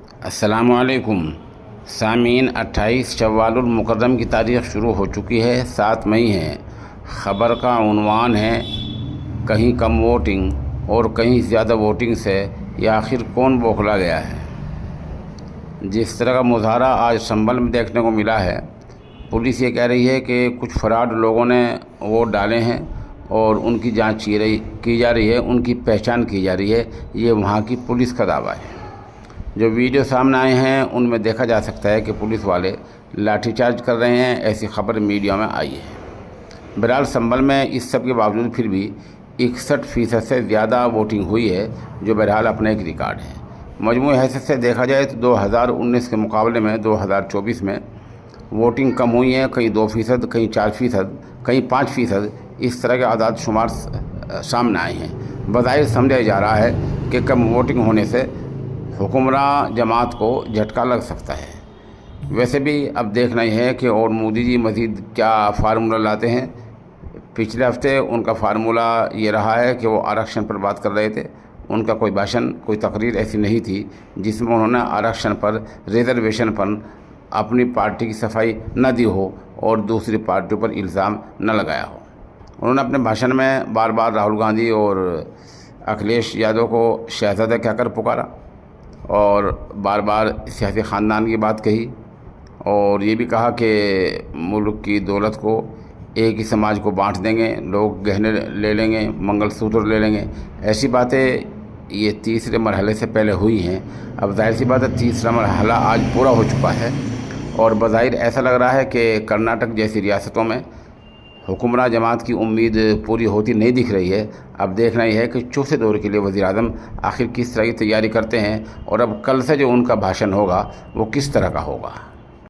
السلام علیکم سامعین، 28 شوال المکرم کی تاریخ شروع ہو چکی ہے، 7 مئی ہے۔ خبر کا عنوان ہے کہیں کم ووٹنگ اور کہیں زیادہ ووٹنگ سے یہ آخر کون بوکھلا گیا ہے۔ جس طرح کا مظاہرہ آج سنبھل میں دیکھنے کو ملا ہے، پولیس یہ کہہ رہی ہے کہ کچھ فراڈ لوگوں نے ووٹ ڈالے ہیں اور ان کی جانچ کی جا رہی ہے، ان کی پہچان کی جا رہی ہے۔ یہ وہاں کی پولیس کا دعویٰ ہے۔ جو ویڈیو سامنے آئے ہیں ان میں دیکھا جا سکتا ہے کہ پولیس والے لاٹھی چارج کر رہے ہیں، ایسی خبر میڈیا میں آئی ہے۔ بہرحال سنبھل میں اس سب کے باوجود پھر بھی 61% سے زیادہ ووٹنگ ہوئی ہے، جو بہرحال اپنا ایک ریکارڈ ہے۔ مجموعی حیثیت سے دیکھا جائے تو 2019 کے مقابلے میں 2024 میں ووٹنگ کم ہوئی ہے، کہیں 2%، کہیں 4%، کہیں 5%، اس طرح کے اعداد شمار سامنے آئے ہیں۔ بظاہر سمجھا جا رہا ہے کہ کم ووٹنگ ہونے سے حکمراں جماعت کو جھٹکا لگ سکتا ہے۔ ویسے بھی اب دیکھنا یہ ہے کہ اور مودی جی مزید کیا فارمولہ لاتے ہیں۔ پچھلے ہفتے ان کا فارمولہ یہ رہا ہے کہ وہ آرکشن پر بات کر رہے تھے۔ ان کا کوئی بھاشن، کوئی تقریر ایسی نہیں تھی جس میں انہوں نے آرکشن پر، ریزرویشن پر اپنی پارٹی کی صفائی نہ دی ہو اور دوسری پارٹیوں پر الزام نہ لگایا ہو۔ انہوں نے اپنے بھاشن میں بار بار راہل گاندھی اور اکھلیش یادو کو شہزادہ کہہ کر پکارا اور بار بار سیاسی خاندان کی بات کہی، اور یہ بھی کہا کہ ملک کی دولت کو ایک ہی سماج کو بانٹ دیں گے، لوگ گہنے لے لیں گے، منگل سوتر لے لیں گے۔ ایسی باتیں یہ تیسرے مرحلے سے پہلے ہوئی ہیں۔ اب ظاہر سی بات ہے تیسرا مرحلہ آج پورا ہو چکا ہے، اور بظاہر ایسا لگ رہا ہے کہ کرناٹک جیسی ریاستوں میں حکمراں جماعت کی امید پوری ہوتی نہیں دکھ رہی ہے۔ اب دیکھنا یہ ہے کہ چوتھے دور کے لیے وزیر اعظم آخر کس طرح کی تیاری کرتے ہیں، اور اب کل سے جو ان کا بھاشن ہوگا وہ کس طرح کا ہوگا۔